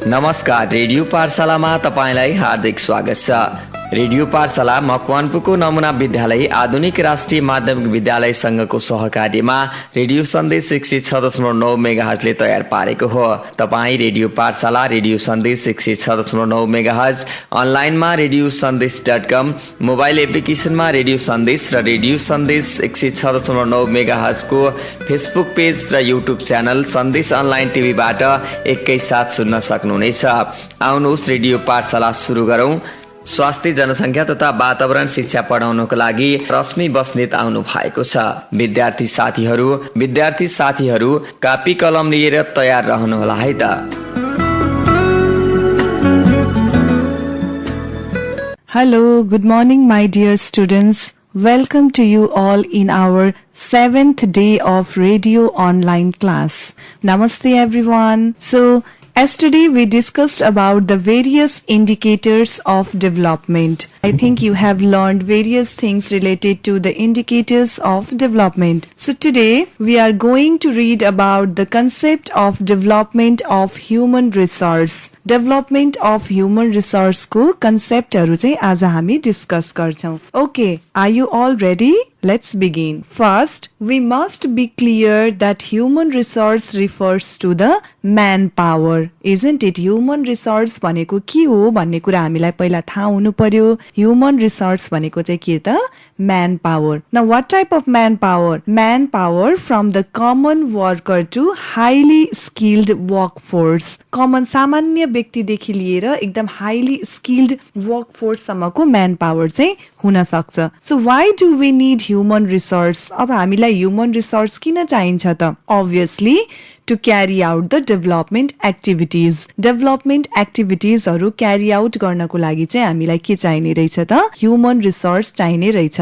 नमस्कार, रेडियो पाठशालामा तपाईलाई हार्दिक स्वागत छ। रेडियो पाठशाला मकवानपुरको नमुना विद्यालय आधुनिक राष्ट्रिय माध्यमिक विद्यालय संघको सहकार्यमा रेडियो सन्देश 106.9 मेगाहर्जले तयार पारेको हो। तपाईँ रेडियो पाठशाला, रेडियो सन्देश 106.9 मेगाहर्ज, अनलाइनमा रेडियो सन्देश.com, मोबाइल एप्लिकेसनमा रेडियो सन्देश र रेडियो सन्देश 106.9 मेगाहर्जको फेसबुक पेज र युट्युब च्यानल सन्देश अनलाइन टिभीबाट एकैसाथ सुन्न सक्नुहुनेछ। आउनुहोस् रेडियो पाठशाला सुरु गरौँ। स्वास्थ्य, जनसङ्ख्या तथा वातावरण शिक्षा पढाउनको लागि रश्मि बस्नेत आउनु भएको छ। विद्यार्थी साथीहरू कापी कलम लिएर तयार रहनुहोला है त। Hello, good morning my dear students. Welcome to you all in our 7th day of radio online class. Namaste everyone. So, yesterday we discussed about the various indicators of development. I think you have learned various things related to the indicators of development. So today we are going to read about the concept of development of human resource. Development of human resource को concept हरु चाहिँ आज हामी discuss गर्छौं. Okay, are you all ready? Let's begin. First, we must be clear that human resource refers to the manpower. Isn't it? Human resource भनेको के हो भन्ने कुरा हामीलाई पहिला थाहा हुनु पर्यो. Human resource भनेको चाहिँ के त? Manpower. Now, what type of manpower? Manpower from the common worker to highly skilled workforce. Common सामान्य व्यक्तिदेखि लिएर एकदम highly skilled workforce सम्मको manpower चाहिँ हुन सक्छ. So, why do we need human resource? अब हामीलाई human resource किन चाहिन्छ त? Obviously, to carry out the development activities. Development activities हरु carry out गर्नको लागि चाहिँ हामीलाई के चाहिने रहेछ त? Human resource चाहिने रहेछ.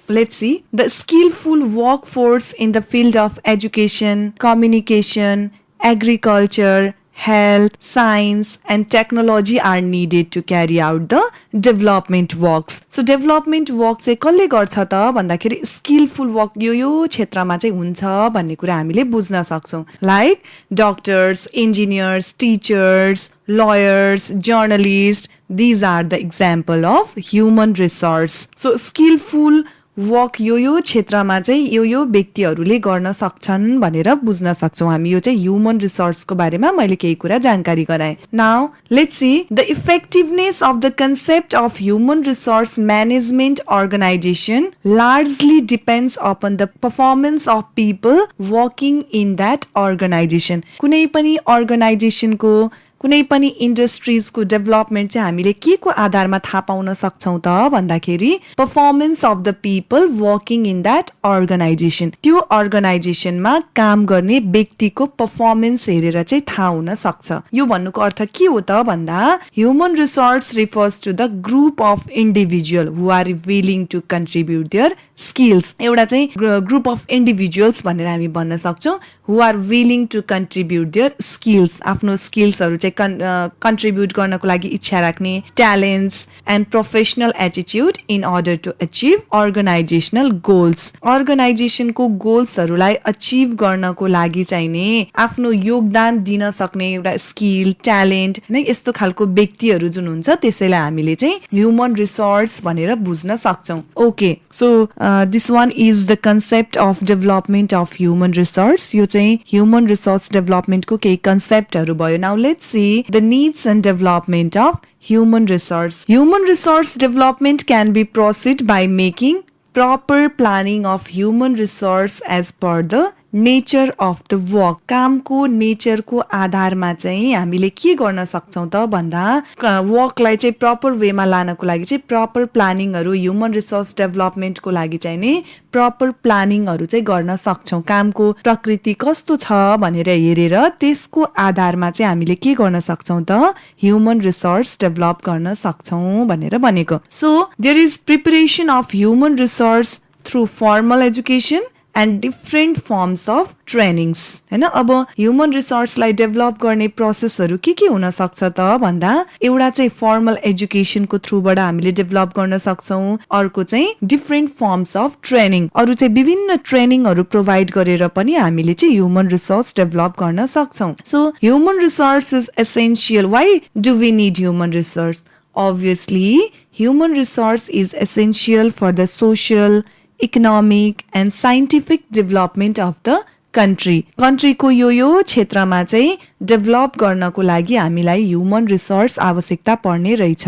Let's see. The skillful workforce in the field of education, communication, agriculture, health, science and technology are needed to carry out the development works. So development work चाहिँ कसले गर्छ त भन्दाखेरि skillful work यो क्षेत्रमा चाहिँ हुन्छ भन्ने कुरा हामीले बुझ्न सक्छौं. Like doctors, engineers, teachers, lawyers, journalists, these are the example of human resource. So skillful work यो क्षेत्रमा चाहिँ यो व्यक्तिहरूले गर्न सक्छन् भनेर बुझ्न सक्छौं हामी. यो चाहिँ ह्युमन रिसोर्सको बारेमा मैले केही कुरा जानकारी गराएँ. Now let's see the effectiveness of the concept of human resource management organization largely depends upon the performance of people working in that organization. कुनै पनि अर्गनाइजेसनको कुनै पनि इन्डस्ट्रीजको डेभलपमेन्ट चाहिँ हामीले के को आधारमा थाहा पाउन सक्छौं त भन्दाखेरि performance of the people working in that organization. त्यो अर्गनाइजेसनमा काम गर्ने व्यक्तिको परफर्मेन्स हेरेर चाहिँ थाहा हुन सक्छ. यो भन्नुको अर्थ के हो त भन्दा human resource refers to the group of individual who are willing to contribute their skills. एउटा चाहिँ ग्रुप अफ इन्डिभिजुअल्स भनेर हामी भन्न सक्छौं who are willing to contribute their skills. आफ्नो स्किल्सहरु चाहिँ कन्ट्रिब्युट गर्नको लागि इच्छा राख्ने, talents and professional attitude in order to achieve organisational goals. अर्गनाइजेसनको गोल्सहरूलाई अचिभ गर्नको लागि चाहिने आफ्नो योगदान दिन सक्ने एउटा स्किल, ट्यालेन्ट नै यस्तो खालको व्यक्तिहरू जुन हुन्छ त्यसैलाई हामीले चाहिँ ह्युमन रिसोर्स भनेर बुझ्न सक्छौं. Okay, so this one is the concept of development of human resource. यो चाहिँ ह्युमन रिसोर्स डेभलपमेन्टको केही कन्सेप्टहरू भयो. Now let's C the needs and development of human resource. Human resource development can be proceeded by making proper planning of human resource as per the nature of the work. कामको नेचरको आधारमा चाहिँ हामीले के गर्न सक्छौं त भन्दा वर्कलाई चाहिँ प्रपर वेमा लानको लागि चाहिँ प्रपर प्लानिङहरु ह्युमन रिसोर्स डेभलपमेन्टको लागि चाहिँ नि प्रपर प्लानिङहरु चाहिँ गर्न सक्छौं. कामको प्रकृति कस्तो छ भनेर हेरेर त्यसको आधारमा चाहिँ हामीले के गर्न सक्छौं त ह्युमन रिसोर्स डेभलप गर्न सक्छौं भनेर भनेको. So there is preparation of human resource through formal education and different forms of trainings. हैन, अब ह्युमन रिसोर्सलाई डेभलप गर्ने प्रोसेसहरु के हुन सक्छ त भन्दा एउटा चाहिँ फर्मल एजुकेसनको थ्रुबाट हामीले डेभलप गर्न सक्छौं, अर्को चाहिँ डिफरेन्ट फर्म्स अफ ट्रेनिङ, अरु चाहिँ विभिन्न ट्रेनिङहरु प्रोवाइड गरेर पनि हामीले चाहिँ ह्युमन रिसोर्स डेभलप गर्न सक्छौं. So human resource is essential. Why do we need human resource? Obviously, human resource is essential for the social, economic and scientific development of the country. Country को यो क्षेत्रमा चाहिँ डेभलप गर्नको लागि हामीलाई human resource आवश्यकता पर्ने रहेछ.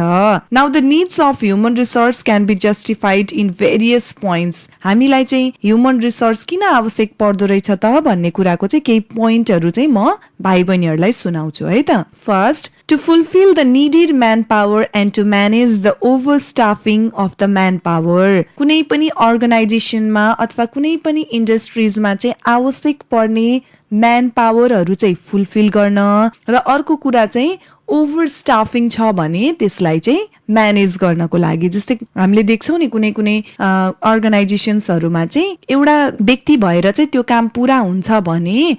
Now the needs of human resource can be justified in various points. हामीलाई चाहिँ ह्युमन रिसोर्स किन आवश्यक पर्दो रहेछ त भन्ने कुराको चाहिँ केही पोइन्टहरु चाहिँ म भाइ बहिनीहरुलाई सुनाउँछु है त. First, to fulfill the needed manpower and to manage the overstaffing of the manpower. कुनै पनि अर्गनाइजेसनमा अथवा कुनै पनि इन्डस्ट्रीजमा चाहिँ आवश्यक पर्ने म्यान पावरहरु चाहिँ फुलफिल गर्न, र अर्को कुरा चाहिँ ओभर स्टाफिङ छ भने त्यसलाई चाहिँ म्यानेज गर्नको लागि. जस्तै हामीले देख्छौं नि कुनै कुनै अर्गनाइजेसन्सहरुमा चाहिँ एउटा व्यक्ति भएर चाहिँ त्यो काम पूरा हुन्छ भने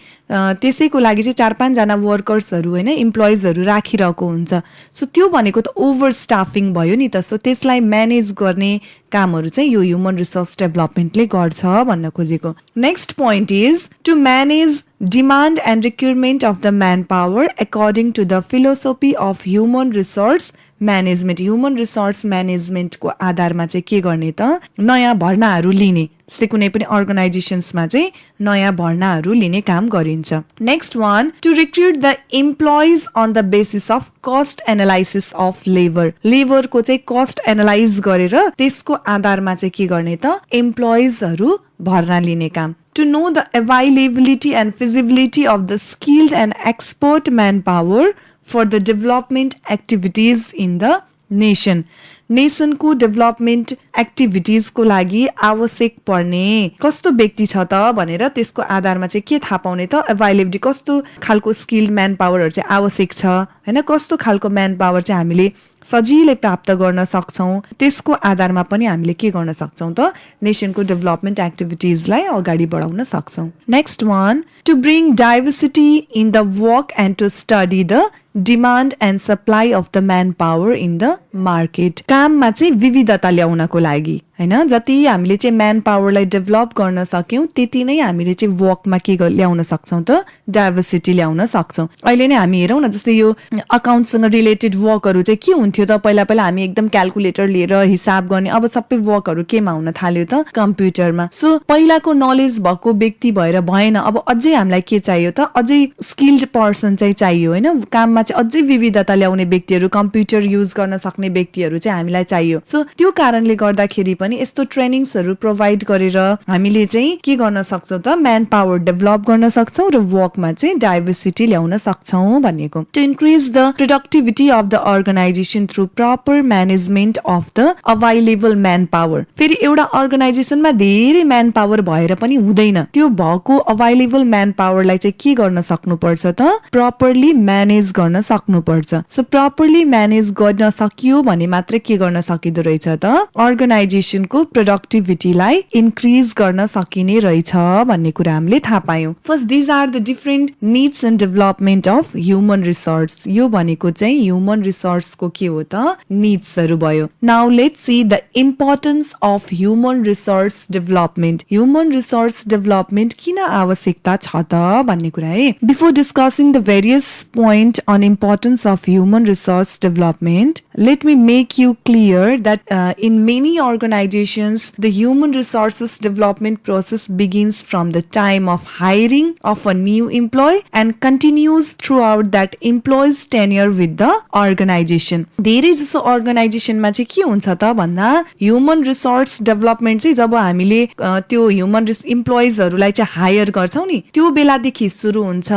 त्यसैको लागि चाहिँ 4-5 जना वर्कर्सहरु हैन इम्प्लोइजहरु राखिरहेको हुन्छ. सो त्यो भनेको त ओभर स्टाफिङ भयो नि त. सो त्यसलाई म्यानेज गर्ने कामहरु चाहिँ यो ह्युमन रिसोर्स डेभलपमेन्टले गर्छ भन्न खोजेको. Next point is to manage demand and requirement of the manpower according to the philosophy of human resource management. Human resource management को आधारमा चाहिँ के गर्ने त नयाँ भर्नाहरु लिने. जस्तै कुनै पनि अर्गनाइजेसन्समा चाहिँ नयाँ भर्नाहरु लिने काम गरिन्छ. Next one, to recruit the employees on the basis of cost analysis of labour. लेबरको चाहिँ कस्ट एनालाइज गरेर त्यसको आधारमा चाहिँ के गर्ने त एम्प्लोइजहरु भर्ना लिने काम. To know the availability and feasibility of the skilled and expert manpower for the development activities in the nation. Nation को डेभलपमेन्ट एक्टिभिटीज को लागि आवश्यक पर्ने कस्तो व्यक्ति छ त भनेर त्यसको आधारमा चाहिँ के थाहा पाउने त अभाइलेबिलिटी, कस्तो खालको स्किल्ड म्यान पावरहरु चाहिँ आवश्यक छ हैन, कस्तो खालको म्यान पावर चाहिँ हामीले सजिलै प्राप्त गर्न सक्छौं, त्यसको आधारमा पनि हामीले के गर्न सक्छौं त नेसनको डेभलपमेन्ट एक्टिभिटीजलाई अगाडि बढाउन सक्छौं. Next one, to bring diversity in the work and to study the demand and supply of the man power in the market. काममा चाहिँ विविधता ल्याउनको लागि हैन, जति हामीले चाहिँ म्यान पावरलाई डेभलप गर्न सक्यौं त्यति नै हामीले चाहिँ वर्कमा के ल्याउन सक्छौं त डाइभर्सिटी ल्याउन सक्छौं. अहिले नै हामी हेरौं न, जस्तै यो अकाउन्टसँग रिलेटेड वर्कहरु चाहिँ के हुन्थ्यो त पहिला हामी एकदम क्याल्कुलेटर लिएर हिसाब गर्ने, अब सबै वर्कहरु केमा हुन थाल्यो त कम्प्युटरमा. सो पहिलाको नलेज भएको व्यक्ति भएर भएन, अब अझै हामीलाई के चाहियो त अझै स्किल्ड पर्सन चाहिँ चाहियो हैन, काममा चाहिँ अझै विविधता ल्याउने व्यक्तिहरु, कम्प्युटर युज गर्न सक्ने व्यक्तिहरु चाहिँ हामीलाई चाहियो. सो त्यो कारणले गर्दाखेरि पनि यस्तो ट्रेनिङ्सहरु प्रोवाइड गरेर हामीले चाहिँ के गर्न सक्छौं त म्यान पावर डेभलप गर्न सक्छौं र वर्कमा चाहिँ डाइभर्सिटी ल्याउन सक्छौं भनेको. To increase the productivity of the organization through proper management of the available man power. फेरि एउटा अर्गनाइजेसनमा धेरै म्यान पावर भएर पनि हुँदैन, त्यो भएको अभाइलेबल म्यान पावरलाई चाहिँ के गर्न सक्नुपर्छ त प्रपरली म्यानेज गर्न सक्नुपर्छ. सो प्रपरली म्यानेज गर्न सकियो भने मात्र के गर्न सकिदो रहेछ त अर्गनाइजेसन को प्रोडक्टिभिटीलाई इन्क्रिज गर्न सकिने रहेछ भन्ने कुरा हामीले थाहा पायौं. First, these are the different needs and development of human resource. यो भनेको चाहिँ ह्युमन रिसोर्स को के हो त नीड्सहरु भयो. Now let's see the importance of human resource development. Human resource development किन आवश्यकता छ त भन्ने कुरा है. Before discussing the various point on importance of human resource development, let me make you clear that in many organizations the human resources development process begins from the time of hiring of a new employee and continues throughout that employee's tenure with the organization. धेरै जसो अर्गनाइजेसनमा चाहिँ के हुन्छ त भन्दा human resource development चाहिँ जब हामीले त्यो ह्युमन इम्प्लोइजहरुलाई चाहिँ हायर गर्छौं नि त्यो बेलादेखि सुरु हुन्छ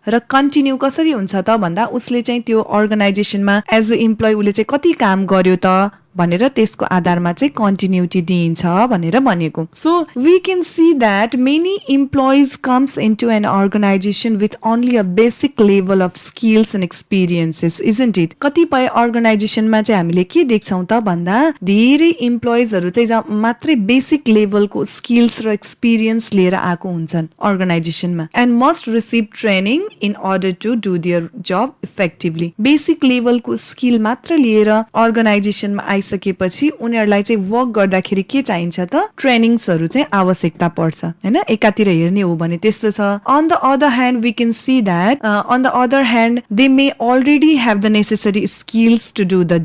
र कन्टिन्यू कसरी हुन्छ त भन्दा उसले चाहिँ त्यो अर्गनाइजेसनमा एज अ इम्प्लोइ उले चाहिँ कति काम गर्यो त भनेर त्यसको आधारमा चाहिँ कन्टिन्युटी दिइन्छ भनेर भनेको. So we can see that many employees comes into an organization with only a basic level of skills and experiences, isn't it? कतिपय अर्गनाइजेसनमा चाहिँ हामीले के देख्छौँ त भन्दा धेरै इम्प्लोइजहरू चाहिँ मात्रै बेसिक लेभलको स्किल्स र एक्सपिरियन्स लिएर आएको हुन्छन् अर्गनाइजेसनमा, and must receive training in order to do their job effectively. Basic लेभलको स्किल मात्र लिएर अर्गनाइजेसनमा आइसकेपछि उनीहरूलाई चाहिँ वर्क गर्दाखेरि के चाहिन्छ त? ट्रेनिङ्सहरू चाहिँ आवश्यकता पर्छ हैन. एकातिर हेर्ने हो भने त्यस्तो छ. On the other hand we can see that on the other hand they may already have the necessary skills to do the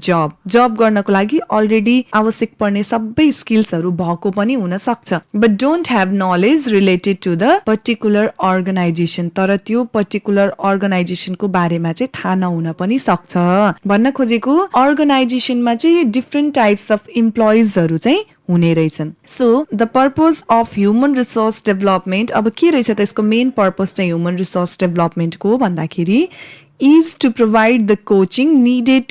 job गर्नको लागि अलरेडी आवश्यक पर्ने सबै स्किल्सहरू भएको पनि हुन सक्छ, but don't have knowledge related to the particular organization. तर त्यो पर्टिकुलर अर्गनाइजेसनको बारेमा चाहिँ थाहा नहुन पनि सक्छ. भन्न खोजेको अर्गनाइजेसनमा चाहिँ डिफ्रेन्ट टाइप्स अफ इम्प्लोइजहरू चाहिँ हुने रहेछन्. So the purpose of human resource development, अब के रहेछ त यसको मेन पर्पज चाहिँ ह्युमन रिसोर्स डेभलपमेन्टको भन्दाखेरि is to provide the coaching needed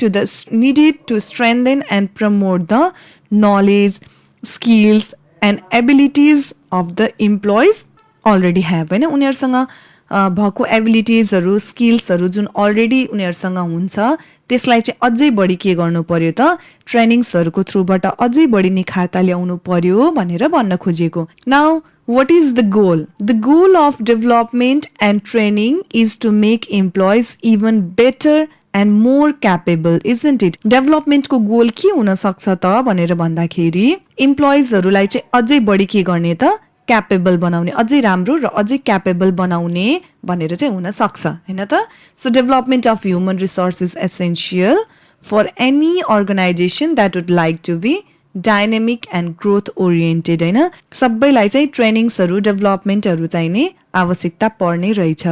to strengthen and promote the knowledge, skills and abilities of the employees already have. हैन, उनीहरुसँग भएको एबिलिटिजहरु स्किल्सहरु जुन अलरेडी उनीहरुसँग हुन्छ त्यसलाई चाहिँ अझै बढी के गर्नु पर्यो त? ट्रेनिङ्सहरुको थ्रुबाट अझै बढी निखारता ल्याउनु पर्यो भनेर भन्न खोजेको. Now what is the goal? The goal of development and training is to make employees even better and more capable, isn't it? Development को goal के हुन सक्छ त भनेर भन्दाखेरि इम्प्लोइजहरुलाई चाहिँ अझै बढी के गर्ने त? क्यापेबल बनाउने, अझै राम्रो र अझै क्यापेबल बनाउने भनेर चाहिँ हुन सक्छ हैन त? So development of human resource is essential for any organisation that would like to be dynamic and growth oriented. हैन, सबैलाई चाहिँ ट्रेनिङ्सहरू डेभलपमेन्टहरू चाहिने आवश्यकता पर्ने रहेछ.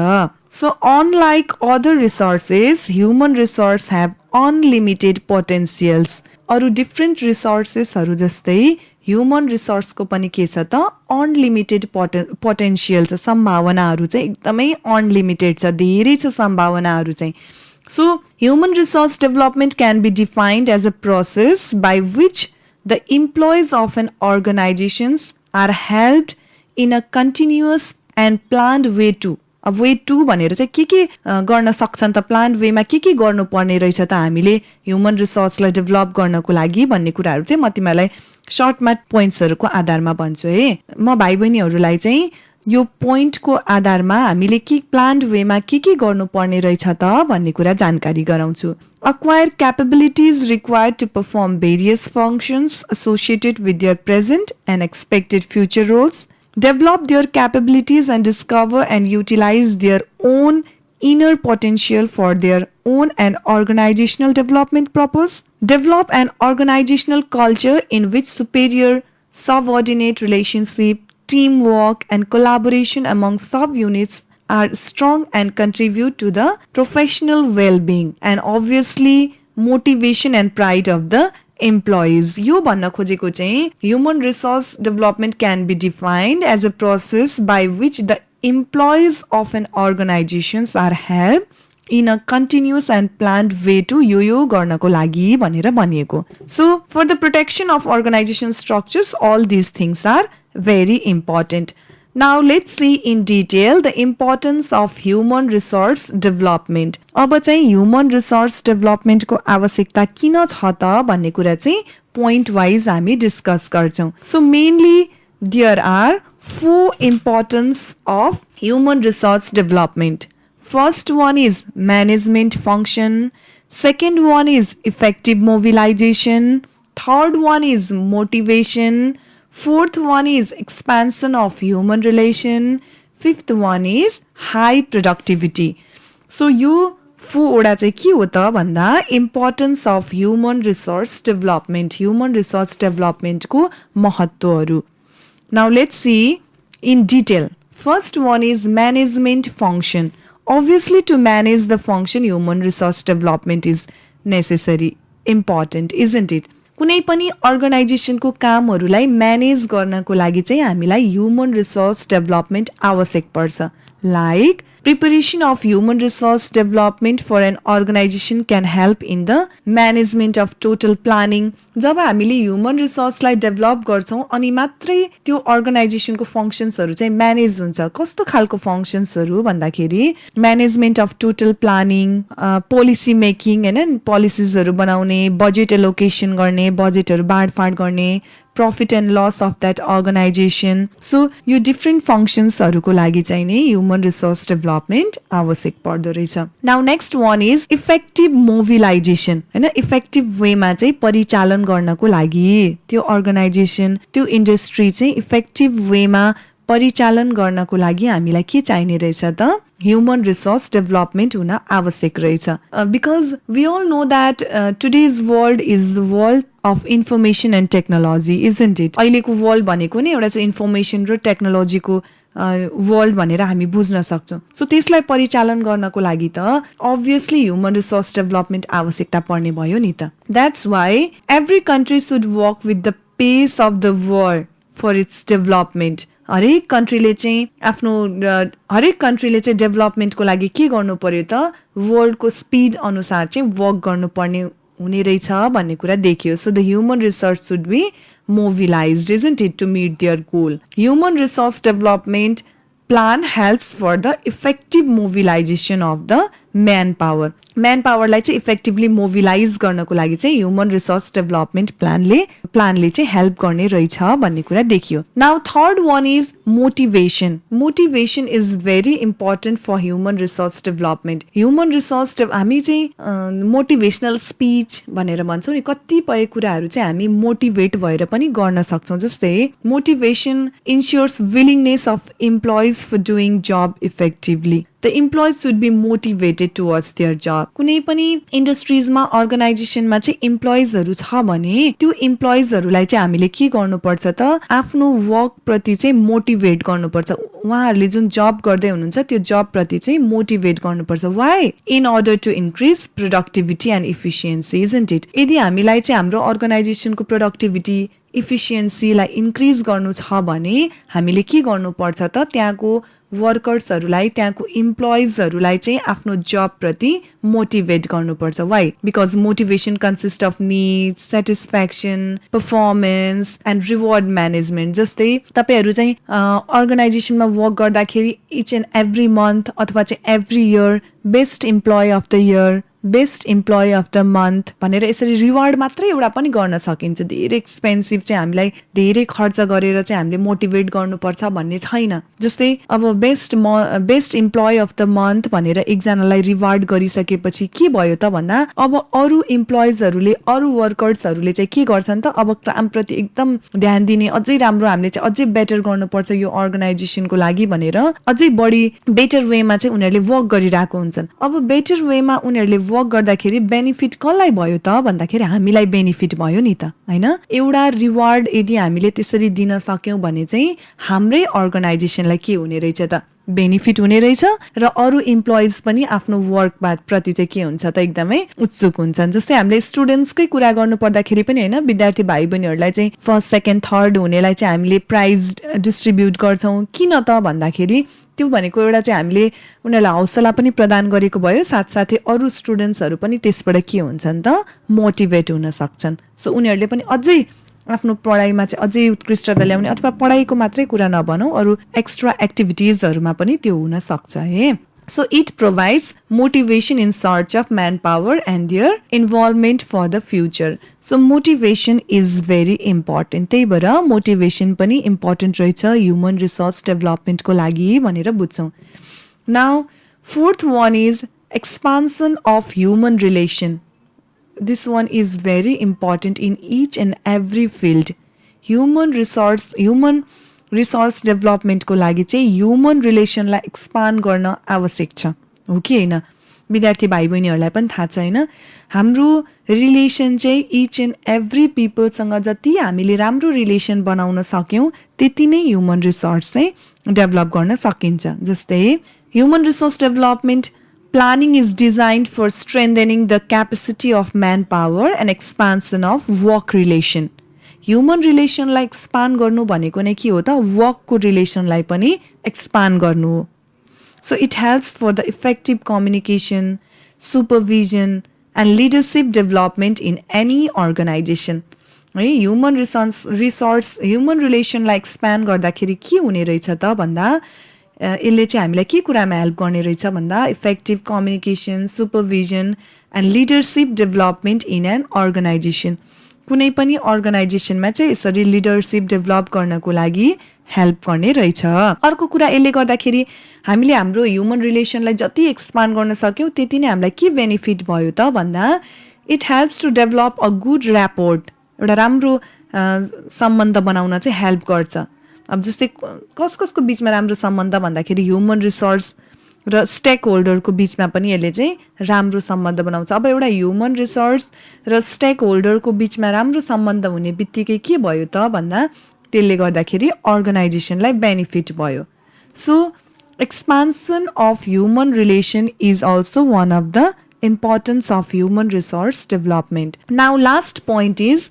So unlike other resources, human resource have unlimited potentials. अरू डिफ्रेन्ट रिसोर्सेसहरू जस्तै ह्युमन रिसोर्सको पनि के छ त? अनलिमिटेड पोटेन्सियल छ, सम्भावनाहरू चाहिँ एकदमै अनलिमिटेड छ, धेरै छ सम्भावनाहरू चाहिँ. So human resource development can be defined as a process by which the employees of an organizations are helped in a continuous and planned way to. अब वे टू भनेर चाहिँ के गर्न सक्छन् त? प्लान्ड वेमा के गर्नु पर्ने रहेछ त हामीले ह्युमन रिसोर्सलाई डेभलप गर्नको लागि भन्ने कुराहरू चाहिँ म तिमीलाई सर्टमा पोइन्ट्सहरूको आधारमा भन्छु है. म भाइ बहिनीहरूलाई चाहिँ यो पोइन्टको आधारमा हामीले के प्लान्ड वेमा के गर्नुपर्ने रहेछ त भन्ने कुरा जानकारी गराउँछु. Acquire capabilities required to perform various functions associated with their present and expected future roles. Develop their capabilities and discover and utilize their own inner potential for their own and organizational development purpose. Develop an organizational culture in which superior subordinate relationship, teamwork and collaboration among subunits are strong and contribute to the professional well-being and obviously motivation and pride of the employees. यो भन्न खोजेको चाहिँ human resource development can be defined as a process by which the employees of an organizations are helped in a continuous and planned way to यो गर्नको लागि भनेर भनिएको. So for the protection of organization structures, all these things are very important. Now let's see in detail the importance of human resource development. अब चाहिँ human resource development को आवश्यकता किन छ त भन्ने कुरा चाहिँ point wise हामी discuss गर्छौं. So mainly there are 4 importance of human resource development. First one is management function. Second one is effective mobilization. Third one is motivation. Fourth one is expansion of human relation. Fifth one is high productivity. So यो 4 वटा चाहिँ के हो त भन्दा importance of human resource development, human resource development को महत्वहरू. Now let's see in detail. First one is management function. Obviously to manage the function, human resource development is necessary, important, isn't it? कुनै पनि अर्गनाइजेसनको कामहरूलाई manage गर्नको लागि चाहिँ हामीलाई human resource development आवश्यक पर्छ. Like Preparation of human resource development for an organization can help in the management of total planning. जब हामीले ह्युमन रिसोर्सलाई डेभलप गर्छौँ अनि मात्रै त्यो अर्गनाइजेसनको फङ्सन्सहरू चाहिँ म्यानेज हुन्छ। कस्तो खालको फङ्सन्सहरू भन्दाखेरि management of total planning, policy making, होइन, पोलिसिजहरू बनाउने, बजेट एलोकेसन गर्ने, बजेटहरू बाँडफाँड गर्ने, profit and loss of that organization. So यो डिफ्रेन्ट फङ्सन्सहरूको लागि चाहिँ नै ह्युमन रिसोर्स डेभलपमेन्ट आवश्यक पर्दो रहेछ। Now next one is effective mobilization, होइन, इफेक्टिभ वेमा चाहिँ परिचालन गर्नको लागि त्यो अर्गनाइजेसन, त्यो इन्डस्ट्री चाहिँ इफेक्टिभ वेमा परिचालन गर्नको लागि हामीलाई के चाहिने रहेछ त? ह्युमन रिसोर्स डेभलपमेन्ट हुन आवश्यक रहेछ। Because we all know that today's world is the world of information and technology, isn't it? अहिलेको वर्ल्ड भनेको नै एउटा चाहिँ इन्फर्मेसन र टेक्नोलोजीको वर्ल्ड भनेर हामी बुझ्न सक्छौँ। सो त्यसलाई परिचालन गर्नको लागि त अभियसली ह्युमन रिसोर्स डेभलपमेन्ट आवश्यकता पर्ने भयो नि त। That's why every country should work with the pace of the world for its development. हरेक कन्ट्रीले चाहिँ डेभलपमेन्टको लागि के गर्नु पर्यो त? वर्ल्डको स्पिड अनुसार चाहिँ वर्क गर्नुपर्ने हुने रहेछ भन्ने कुरा देखियो। So the human resource should be mobilized, isn't it, to meet their goal. Human resource development plan helps for the effective mobilization of the manpower. म्यानपावरलाई चाहिँ इफेक्टिभली मोबिलाइज गर्नको लागि चाहिँ ह्युमन रिसोर्स डेभलपमेन्ट प्लानले चाहिँ हेल्प गर्ने रहेछ भन्ने कुरा देखियो। Now third one is motivation. Motivation is very important for human resource development. Human resource हामी चाहिँ मोटिभेसनल स्पिच भनेर भन्छौँ नि, कतिपय कुराहरू चाहिँ हामी मोटिभेट भएर पनि गर्न सक्छौँ। जस्तै motivation ensures willingness of employees for doing job effectively. The employees should be motivated towards their job. कुनै पनि इन्डस्ट्रिजमा अर्गनाइजेसनमा चाहिँ इम्प्लोइजहरू छ भने त्यो इम्प्लोइजहरूलाई चाहिँ हामीले के गर्नुपर्छ त? आफ्नो वर्क प्रति चाहिँ मोटिभेट गर्नुपर्छ। उहाँहरूले जुन जब गर्दै हुनुहुन्छ त्यो जब प्रति चाहिँ मोटिभेट गर्नुपर्छ। Why? In order to increase productivity and efficiency, isn't it? यदि हामीलाई चाहिँ हाम्रो अर्गनाइजेसनको प्रोडक्टिभिटी इफिसियन्सीलाई इन्क्रिज गर्नु छ भने हामीले के गर्नुपर्छ त? त्यहाँको वर्कर्सहरूलाई, त्यहाँको इम्प्लोइजहरूलाई चाहिँ आफ्नो जब प्रति मोटिभेट गर्नुपर्छ। Why? Because motivation consist of need, satisfaction, performance and reward management. जस्तै तपाईँहरू चाहिँ अर्गनाइजेसनमा वर्क गर्दाखेरि इच एन्ड एभ्री मन्थ अथवा चाहिँ every year best employee of the year, best employee of the month भनेर यसरी रिवार्ड मात्रै एउटा पनि गर्न सकिन्छ। धेरै एक्सपेन्सिभ चाहिँ हामीलाई धेरै खर्च गरेर चाहिँ हामीले मोटिभेट गर्नुपर्छ भन्ने छैन। जस्तै अब best employee of the month भनेर एकजनालाई रिवार्ड गरिसकेपछि के भयो त भन्दा अब अरू इम्प्लोइजहरूले, अरू वर्कर्सहरूले चाहिँ के गर्छन् त? अब कामप्रति एकदम ध्यान दिने, अझै राम्रो हामीले चाहिँ अझै बेटर गर्नुपर्छ यो अर्गनाइजेसनको लागि भनेर अझै बढी बेटर वेमा चाहिँ उनीहरूले वर्क गरिरहेको हुन्छन्। अब बेटर वेमा उनीहरूले वर्क गर्दाखेरि बेनिफिट कसलाई भयो त भन्दाखेरि हामीलाई बेनिफिट भयो नि त, होइन? एउटा रिवार्ड यदि हामीले त्यसरी दिन सक्यौँ भने चाहिँ हाम्रै अर्गनाइजेसनलाई के हुने रहेछ त? बेनिफिट हुने रहेछ र अरू इम्प्लोइज पनि आफ्नो वर्क प्रति चाहिँ के हुन्छ त? एकदमै उत्सुक हुन्छन्। जस्तै हामीले स्टुडेन्ट्सकै कुरा गर्नु पर्दाखेरि पनि, होइन, विद्यार्थी भाइ बहिनीहरूलाई चाहिँ फर्स्ट, सेकेन्ड, थर्ड हुनेलाई चाहिँ हामीले प्राइज डिस्ट्रिब्युट गर्छौँ। किन त भन्दाखेरि त्यो भनेको एउटा चाहिँ हामीले उनीहरूलाई हौसला पनि प्रदान गरेको भयो, साथसाथै अरू स्टुडेन्ट्सहरू पनि त्यसबाट के हुन्छन् त? मोटिभेट हुन सक्छन्। सो उनीहरूले पनि अझै आफ्नो पढाइमा चाहिँ अझै उत्कृष्टता ल्याउने, अथवा पढाइको मात्रै कुरा नभनौँ, अरू एक्स्ट्रा एक्टिभिटिजहरूमा पनि त्यो हुन सक्छ है। So it provides motivation in search of manpower and their involvement for the future. So motivation is very important. त्यही भएर motivation पनि important रहेछ human resource development को लागि भनेर बुझ्छौँ। Now fourth one is expansion of human relation. This one is very important in each and every field. Human resource डेभलपमेन्टको लागि चाहिँ ह्युमन रिलेसनलाई एक्सपान्ड गर्न आवश्यक छ, हो कि होइन? विद्यार्थी भाइ बहिनीहरूलाई पनि थाहा छ, होइन? हाम्रो रिलेसन चाहिँ इच एन्ड एभ्री पिपलसँग जति हामीले राम्रो रिलेसन बनाउन सक्यौँ त्यति नै ह्युमन रिसोर्स चाहिँ डेभलप गर्न सकिन्छ। जस्तै human resource development planning is designed for strengthening the capacity of manpower and expansion of work relation. Human रिलेसनलाई एक्सपान्ड गर्नु भनेको नै के हो त? वर्कको रिलेसनलाई पनि एक्सपान्ड गर्नु हो। So it helps for the effective communication, supervision, and leadership development in any organization. है ह्युमन रिसोर्स ह्युमन रिलेसनलाई एक्सप्यान्ड गर्दाखेरि के हुने रहेछ त भन्दा यसले चाहिँ हामीलाई के कुरामा हेल्प गर्ने रहेछ भन्दा effective communication, supervision and leadership development in an organization. कुनै पनि अर्गनाइजेसनमा चाहिँ यसरी लिडरसिप डेभलप गर्नको लागि हेल्प गर्ने रहेछ. अर्को कुरा यसले गर्दाखेरि हामीले हाम्रो ह्युमन रिलेसनलाई जति एक्सपान्ड गर्न सक्यौँ त्यति नै हामीलाई के बेनिफिट भयो त भन्दा it helps to develop a good rapport. एउटा राम्रो सम्बन्ध बनाउन चाहिँ हेल्प गर्छ. अब जस्तै कसको बिचमा राम्रो सम्बन्ध भन्दाखेरि ह्युमन रिसोर्स र स्टेक होल्डरको बिचमा पनि यसले चाहिँ राम्रो सम्बन्ध बनाउँछ. अब एउटा ह्युमन रिसोर्स र स्टेक होल्डरको बिचमा राम्रो सम्बन्ध हुने बित्तिकै के भयो त भन्दा त्यसले गर्दाखेरि अर्गनाइजेसनलाई बेनिफिट भयो. So expansion of human relation is also one of the importance of human resource development. Now last point is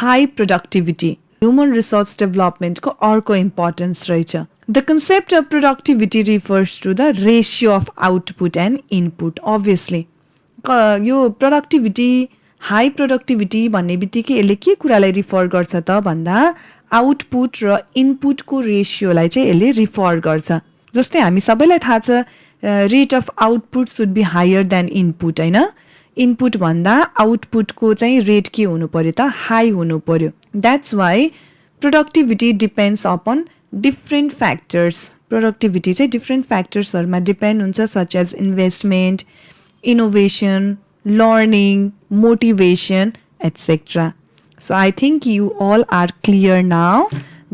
high productivity. Human resource डेभलपमेन्टको अर्को इम्पोर्टेन्स रहेछ. The concept of productivity refers to the ratio of output and input. Obviously, यो productivity, high productivity भन्ने बित्तिकै यसले के कुरालाई refer गर्छ त भन्दा आउटपुट र इनपुटको रेसियोलाई चाहिँ यसले रिफर गर्छ. जस्तै हामी सबैलाई थाहा छ rate of output should be higher than input होइन. इनपुट भन्दा आउटपुटको चाहिँ रेट के हुनु पर्यो त हाई हुनु पर्यो. That's why productivity depends upon different factors. Productivity चाहिँ डिफ्रेन्ट फ्याक्टर्सहरूमा डिपेन्ड हुन्छ such as investment, innovation, learning, motivation etcetera. So I think you all are clear now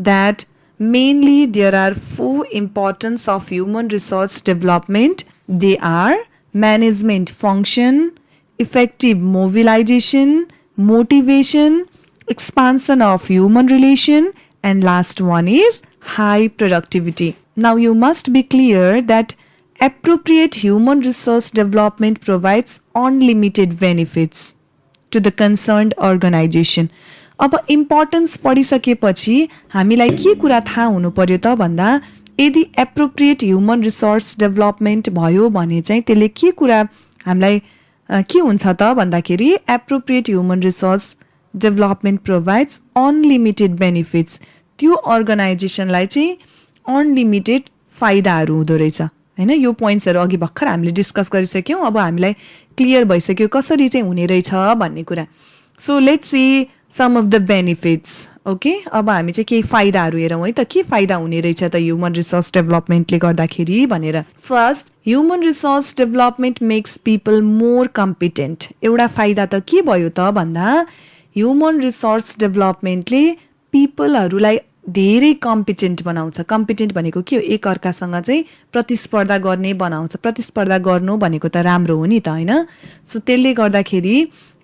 that mainly there are 4 importance of human resource development. They are management function, effective mobilization, motivation, expansion of human relation, and last one is high productivity. Now you must be clear that appropriate human resource development provides unlimited benefits to the concerned organization. अब importance पढिसकेपछि हामीलाई के कुरा थाहा हुनु पर्यो त भन्दा यदि एप्रोप्रिएट ह्युमन रिसोर्स डेभलपमेन्ट भयो भने चाहिँ त्यसले के कुरा हामीलाई के हुन्छ त भन्दाखेरि appropriate human resource development provides unlimited benefits. त्यो अर्गनाइजेसनलाई चाहिँ अनलिमिटेड फाइदाहरू हुँदो रहेछ होइन. यो पोइन्ट्सहरू अघि भर्खर हामीले डिस्कस गरिसक्यौँ. अब हामीलाई क्लियर भइसक्यो कसरी चाहिँ हुने रहेछ भन्ने कुरा. So let's see some of the benefits. Okay, अब हामी चाहिँ केही फाइदाहरू हेरौँ है त. के फाइदा हुने रहेछ त ह्युमन रिसोर्स डेभलपमेन्टले गर्दाखेरि भनेर. First, human resource development makes people more competent. एउटा फाइदा त के भयो त भन्दा ह्युमन रिसोर्स डेभलपमेन्टले पिपलहरूलाई धेरै कम्पिटेन्ट बनाउँछ. कम्पिटेन्ट भनेको के हो? एकअर्कासँग चाहिँ प्रतिस्पर्धा गर्ने बनाउँछ. प्रतिस्पर्धा गर्नु भनेको त राम्रो हो नि त होइन. सो त्यसले गर्दाखेरि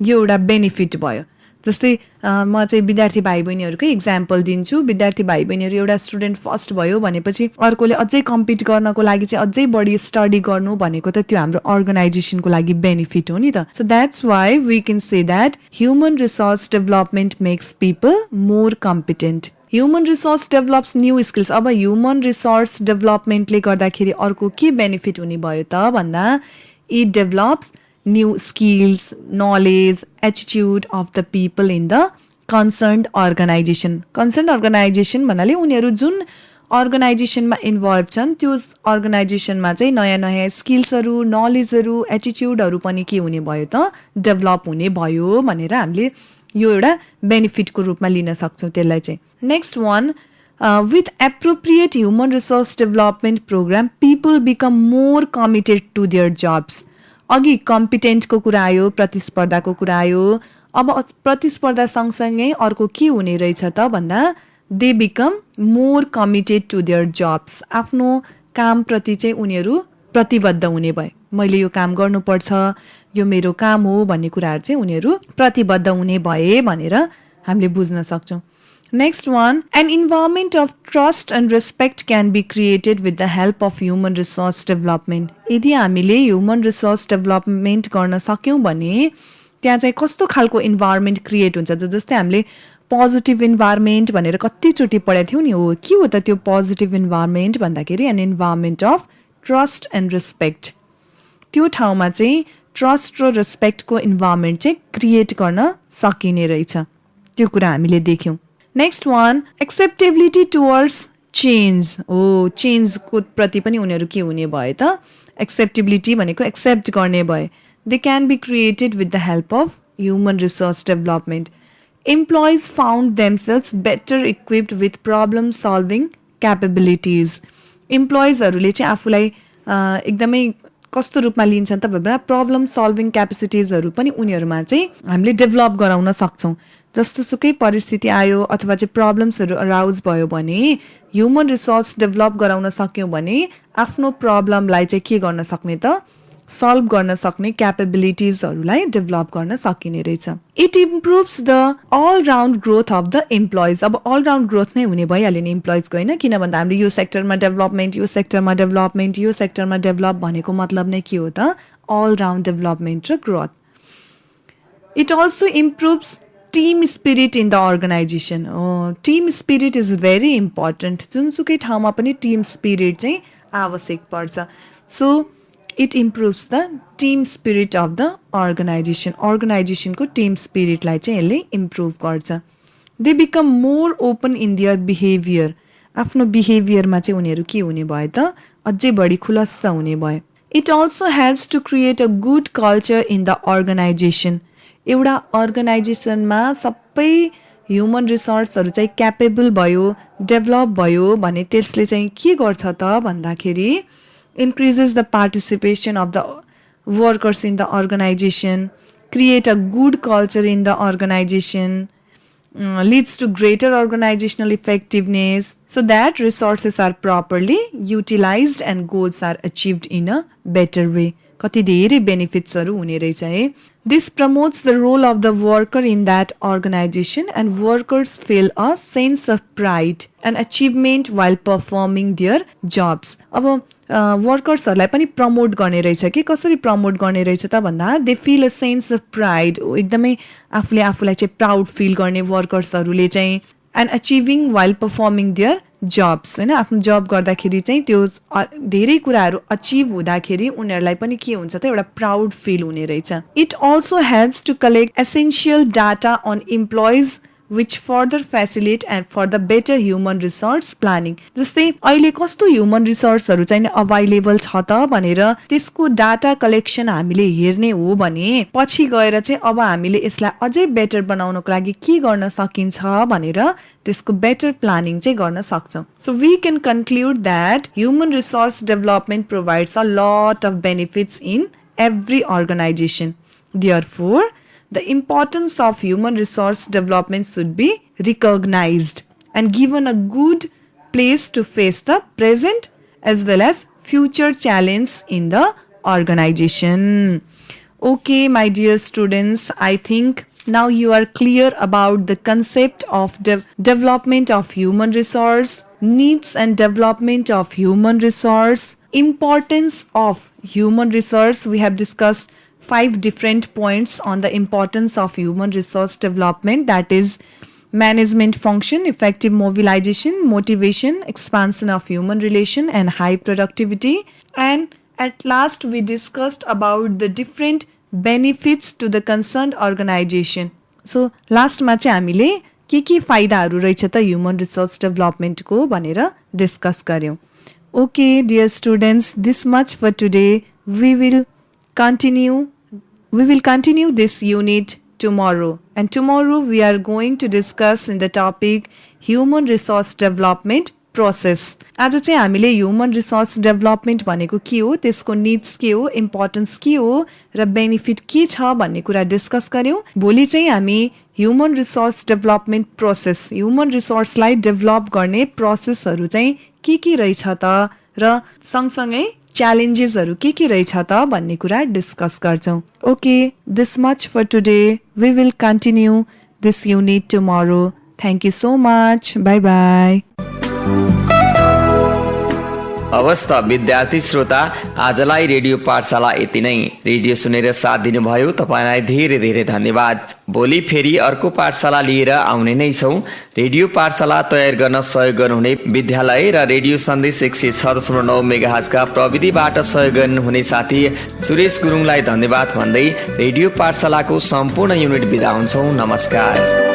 यो एउटा बेनिफिट भयो. जस्तै म चाहिँ विद्यार्थी भाइ बहिनीहरूकै इक्जाम्पल दिन्छु. विद्यार्थी भाइ बहिनीहरू एउटा स्टुडेन्ट फर्स्ट भयो भनेपछि अर्कोले अझै कम्पिट गर्नको लागि चाहिँ अझै बढी स्टडी गर्नु भनेको त त्यो हाम्रो अर्गनाइजेसनको लागि बेनिफिट हो नि त. So that's why we can say that human resource development makes people more competent. Human resource develops new skills. अब ह्युमन रिसोर्स डेभलपमेन्टले गर्दाखेरि अर्को के बेनिफिट हुने भयो त भन्दा it develops new skills, knowledge, attitude of the people in the concerned organization. Concerned organization भन्नाले उनीहरू जुन अर्गनाइजेसनमा इन्भल्भ छन् त्यो अर्गनाइजेसनमा चाहिँ नयाँ नयाँ स्किल्सहरू, नलेजहरू, एटिट्युडहरू पनि के हुने भयो त डेभलप हुने भयो भनेर हामीले यो एउटा बेनिफिटको रूपमा लिन सक्छौँ त्यसलाई चाहिँ. Next one, with appropriate human resource development program, people become more committed to their jobs. अघि कम्पिटेन्टको कुरा आयो, प्रतिस्पर्धाको कुरा आयो. अब प्रतिस्पर्धा सँगसँगै अर्को के हुने रहेछ त भन्दा they become more committed to their jobs. आफ्नो कामप्रति चाहिँ उनीहरू प्रतिबद्ध हुने भए. मैले यो काम गर्नुपर्छ, यो मेरो काम हो भन्ने कुराहरू चाहिँ उनीहरू प्रतिबद्ध हुने भए भनेर हामीले बुझ्न सक्छौँ. Next one, an environment of trust and respect can be created with the help of human resource development. यदि हामीले human resource development गर्न सक्यौँ भने त्यहाँ चाहिँ कस्तो खालको इन्भाइरोमेन्ट क्रिएट हुन्छ. जस्तै हामीले पोजिटिभ इन्भाइरोमेन्ट भनेर कतिचोटि पढेको थियौँ नि. हो के हो त त्यो पोजिटिभ इन्भाइरोमेन्ट भन्दाखेरि an environment of trust and respect, त्यो ठाउँमा चाहिँ ट्रस्ट र रेस्पेक्टको इन्भाइरोमेन्ट चाहिँ क्रिएट गर्न सकिने रहेछ, त्यो कुरा हामीले देख्यौँ। Next one, acceptability towards change. चेन्जको प्रति पनि उनीहरू के हुने भए त, एक्सेप्टेबिलिटी भनेको एक्सेप्ट गर्ने भए। They can be created with the help of human resource development. Employees found themselves better equipped with problem solving capabilities. इम्प्लोइजहरूले चाहिँ आफूलाई एकदमै कस्तो रूपमा लिन्छन् त भन्दा प्रब्लम सल्भिङ क्यापेसिटिजहरू पनि उनीहरूमा चाहिँ हामीले डेभलप गराउन सक्छौँ। जस्तो सुकै परिस्थिति आयो अथवा चाहिँ प्रब्लम्सहरू अराउज भयो भने ह्युमन रिसोर्स डेभलप गराउन सक्यौँ भने आफ्नो प्रब्लमलाई चाहिँ के गर्न सक्ने त, सल्भ गर्न सक्ने क्यापेबिलिटिजहरूलाई डेभलप गर्न सकिने रहेछ। It improves the all round growth of the employees. अब अल राउन्ड ग्रोथ नै हुने भइहाल्यो नि इम्प्लोइजको, होइन? किन भन्दा हामीले यो सेक्टरमा डेभलपमेन्ट, यो सेक्टरमा डेभलपमेन्ट, यो सेक्टरमा डेभलप भनेको मतलब नै के हो त, अल राउन्ड डेभलपमेन्ट र growth. It also improves team spirit in the organization. Team spirit is very important. जुनसुकै ठाउँमा पनि टिम स्पिरिट चाहिँ आवश्यक पर्छ। So it improves the team spirit of the organization. अर्गनाइजेसनको टिम स्पिरिटलाई चाहिँ यसले इम्प्रुभ गर्छ। They become more open in their behaviour. आफ्नो बिहेभियरमा चाहिँ उनीहरू के हुने भए त, अझै बढी खुलस्त हुने भए। It also helps to create a good culture in the organization. एउटा अर्गनाइजेसनमा सबै ह्युमन रिसोर्सहरू चाहिँ क्यापेबल भयो, डेभलप भयो भने त्यसले चाहिँ के गर्छ त भन्दाखेरि increases the participation of the workers in the organization, create a good culture in the organization, leads to greater organizational effectiveness so that resources are properly utilized and goals are achieved in a better way. कति धेरै बेनिफिट्सहरू हुने रहेछ है। This promotes the role of the worker in that organization and workers feel a sense of pride and achievement while performing their jobs. अब वर्कर्सहरूलाई पनि promote गर्ने रहेछ कि कसरी प्रमोट गर्ने रहेछ त भन्दा they feel a sense of pride. एकदमै आफूले आफूलाई चाहिँ प्राउड फिल गर्ने वर्कर्सहरूले चाहिँ, and achieving while performing their jobs, होइन? आफ्नो जब गर्दाखेरि चाहिँ त्यो धेरै कुराहरू अचिभ हुँदाखेरि उनीहरूलाई पनि के हुन्छ त, एउटा प्राउड फिल हुने रहेछ। It also helps to collect essential data on employees which further facilitate and for the better human resource planning. जस्तै अहिले कस्तो ह्युमन रिसोर्सहरू चाहिँ अभाइलेबल छ त भनेर त्यसको डाटा कलेक्सन हामीले हेर्ने हो भने पछि गएर चाहिँ अब हामीले यसलाई अझै बेटर बनाउनको लागि के गर्न सकिन्छ भनेर त्यसको बेटर प्लानिङ चाहिँ गर्न सक्छौँ। So we can conclude that human resource development provides a lot of benefits in every organization. Therefore, the importance of human resource development should be recognized and given a good place to face the present as well as future challenge in the organization. Okay, my dear students, I think now you are clear about the concept of development of human resource, needs and development of human resource, importance of human resource. We have discussed 5 different points on the importance of human resource development, that is management function, effective mobilization, motivation, expansion of human relation and high productivity. And at last we discussed about the different benefits to the concerned organization. So last मा चाहिँ हामीले के फाइदाहरू रहेछ त human resource डेभलपमेन्टको भनेर discuss गर्यौं। Okay, dear students, this much for today. We will continue this unit tomorrow, and tomorrow we are going to discuss in the topic human resource development process. आज चाहिँ हामीले ह्युमन रिसोर्स डेभलपमेन्ट भनेको के हो, त्यसको needs के हो, importance के हो र बेनिफिट के छ भन्ने कुरा डिस्कस गर्यौं। भोलि चाहिँ हामी human resource development process, human रिसोर्सलाई डेभलप गर्ने प्रोसेसहरू चाहिँ के रहेछ त र सँगसँगै च्यालेन्जेसहरू के रहेछ त भन्ने कुरा डिस्कस गर्छौं। Okay, this much for today. We will continue this unit tomorrow. Thank you so much. Bye bye. अवस्था विद्यार्थी श्रोता, आजलाई रेडियो पाठशाला यति नै। रेडियो सुनेर साथ दिनुभयो तपाईँलाई धेरै धेरै धन्यवाद। भोलि फेरि अर्को पाठशाला लिएर आउने नै छौँ। रेडियो पाठशाला तयार गर्न सहयोग गर्नुहुने विद्यालय र रेडियो सन्देश 106.9 मेगाहर्जका प्रविधिबाट सहयोग गर्नुहुने साथी सुरेश गुरुङलाई धन्यवाद भन्दै रेडियो पाठशालाको सम्पूर्ण युनिट बिदा हुन्छौँ। नमस्कार।